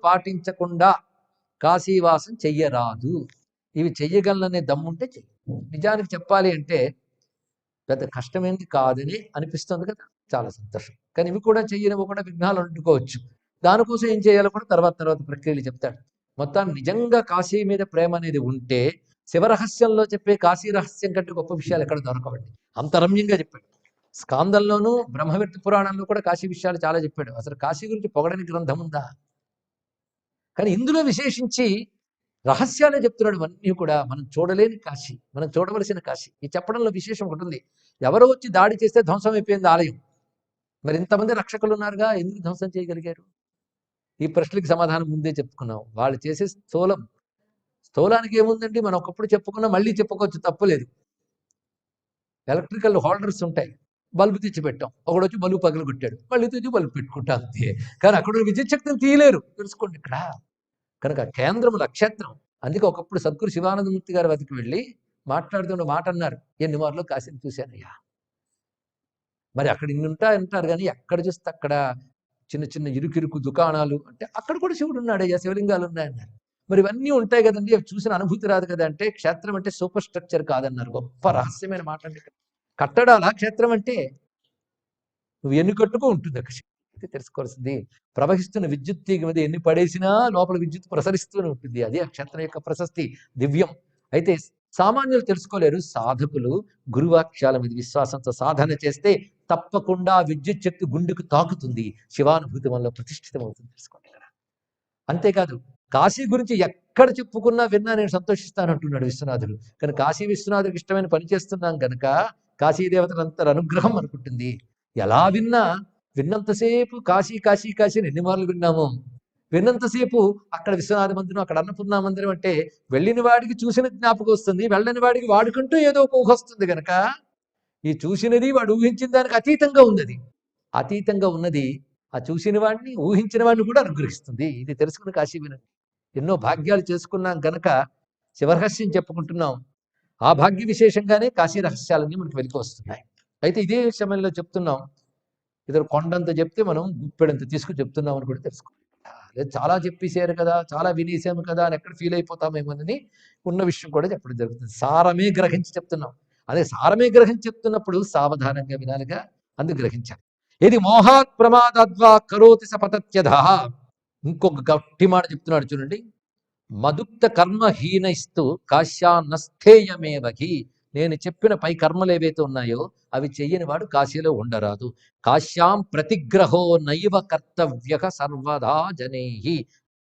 పాటించకుండా కాశీవాసం చెయ్యరాదు. ఇవి చెయ్యగలననే దమ్ముంటే చెయ్యి. నిజానికి చెప్పాలి అంటే పెద్ద కష్టమేంది కాదని అనిపిస్తుంది కదా, చాలా సంతోషం. కానీ ఇవి కూడా చెయ్యనివ్వకుండా విఘ్నాలు అంటుకోవచ్చు. దానికోసం ఏం చేయాలో కూడా తర్వాత ప్రక్రియలు చెప్తాడు. మొత్తాన్ని నిజంగా కాశీ మీద ప్రేమ అనేది ఉంటే శివరహస్యంలో చెప్పే కాశీ రహస్యం కంటే గొప్ప విషయాలు ఎక్కడ దొరకవండి. అంత రమ్యంగా చెప్పాడు. స్కాందంలోనూ బ్రహ్మవిత్తు పురాణంలో కూడా కాశీ విషయాలు చాలా చెప్పాడు. అసలు కాశీ గురించి పొగడని గ్రంథం ఉందా? కానీ ఇందులో విశేషించి రహస్యాలే చెప్తున్నాడు. అన్నీ కూడా మనం చూడలేని కాశీ, మనం చూడవలసిన కాశీ. ఈ చెప్పడంలో విశేషం ఒకటి ఉంది. ఎవరో వచ్చి దాడి చేస్తే ధ్వంసం అయిపోయింది ఆలయం. మరి ఇంతమంది రక్షకులు ఉన్నారుగా, ఎందుకు ధ్వంసం చేయగలిగారు? ఈ ప్రశ్నలకు సమాధానం ముందే చెప్పుకున్నాం. వాళ్ళు చేసే స్థూలానికి ఏముందండి, మనం ఒకప్పుడు చెప్పుకున్నా మళ్ళీ చెప్పుకోవచ్చు, తప్పులేదు. ఎలక్ట్రికల్ హోల్డర్స్ ఉంటాయి, బల్బు తెచ్చి పెట్టాం, ఒకడు వచ్చి బల్బు పగలు కొట్టాడు, మళ్ళీ తెచ్చి బల్బు పెట్టుకుంటాం అంతే. కానీ అక్కడ విద్యుత్ శక్తిని తీయలేరు, తెలుసుకోండి ఇక్కడ. కనుక కేంద్రము నక్షత్రం. అందుకే ఒకప్పుడు సద్గురు శివానందమూర్తి గారి వద్దకు వెళ్ళి మాట్లాడుతున్న మాట అన్నారు, ఎన్ని మార్లు కాశీని చూశానయ్యా. మరి అక్కడ ఇన్ని అంటారు కానీ ఎక్కడ చూస్తే అక్కడ చిన్న చిన్న ఇరుకిరుకు దుకాణాలు, అంటే అక్కడ కూడా శివుడు ఉన్నాడయ్యా, శివలింగాలు ఉన్నాయన్నారు. మరి ఇవన్నీ ఉంటాయి కదండి, అవి చూసిన అనుభూతి రాదు కదా. అంటే క్షేత్రం అంటే సూపర్ స్ట్రక్చర్ కాదన్నారు. గొప్ప రహస్యమైన మాట అండి. కట్టడాలా క్షేత్రం అంటే? నువ్వు ఎన్ని కట్టుకో ఉంటుంది అక్కడ. అయితే తెలుసుకోవాల్సింది, ప్రవహిస్తున్న విద్యుత్ తీగ మీద ఎన్ని పడేసినా లోపల విద్యుత్ ప్రసరిస్తూనే ఉంటుంది. అదే ఆ క్షేత్రం యొక్క ప్రశస్తి, దివ్యం. అయితే సామాన్యులు తెలుసుకోలేరు. సాధకులు గురువాక్యాల మీద విశ్వాసంతో సాధన చేస్తే తప్పకుండా విద్యుత్ శక్తి గుండెకు తాకుతుంది, శివానుభూతి వల్ల ప్రతిష్ఠితమవుతుంది. తెలుసుకోండి కదా. అంతేకాదు, కాశీ గురించి ఎక్కడ చెప్పుకున్నా విన్నా నేను సంతోషిస్తానంటున్నాడు విశ్వనాథుడు. కానీ కాశీ విశ్వనాథుడికి ఇష్టమైన పని చేస్తున్నాం కనుక కాశీదేవతలంతర అనుగ్రహం అనుకుంటుంది. ఎలా విన్నంతసేపు కాశీ కాశీ కాశీ ఎన్ని మార్లు విన్నాము. విన్నంతసేపు అక్కడ విశ్వనాథ మందిరం, అక్కడ అన్నపూర్ణ మందిరం అంటే వెళ్ళిన వాడికి చూసిన జ్ఞాపకం వస్తుంది, వెళ్ళని వాడికి వాడుకుంటూ ఏదో ఒక ఊహ వస్తుంది. కనుక ఈ చూసినది వాడు ఊహించిన దానికి అతీతంగా ఉన్నది. అతీతంగా ఉన్నది ఆ చూసిన వాడిని, ఊహించిన వాడిని కూడా అనుగ్రహిస్తుంది. ఇది తెలుసుకుని కాశీ వినండి. ఎన్నో భాగ్యాలు చేసుకున్నాం కనుక శివరహస్యం చెప్పుకుంటున్నాం. ఆ భాగ్య విశేషంగానే కాశీ రహస్యాలన్నీ మనకు వెలికి వస్తున్నాయి. అయితే ఇదే సమయంలో చెప్తున్నాం, ఇద్దరు కొండంత చెప్తే మనం గుప్పెడంత తీసుకు చెప్తున్నాం అని కూడా తెలుసుకోవాలి. లేదు చాలా చెప్పేసారు కదా, చాలా వినేసాము కదా అని ఎక్కడ ఫీల్ అయిపోతామేమోనని ఉన్న విషయం కూడా చెప్పడం జరుగుతుంది. సారమే గ్రహించి చెప్తున్నాం. అదే సారమే గ్రహించి చెప్తున్నప్పుడు సావధానంగా వినాలిగా, అందుకు గ్రహించాలి. ఇది మోహాత్ ప్రమాదద్వా కరోతి సపతత్యధ. ఇంకొక గట్టి మాట చెప్తున్నాడు చూడండి, మదుక్త కర్మహీనైస్తూ కాశ్యాన్నస్థేయమేవహి. నేను చెప్పిన పై కర్మలు ఏవైతే ఉన్నాయో అవి చెయ్యని వాడు కాశీలో ఉండరాదు. కాశ్యాం ప్రతిగ్రహో నైవ కర్తవ్య సర్వదా జనైః.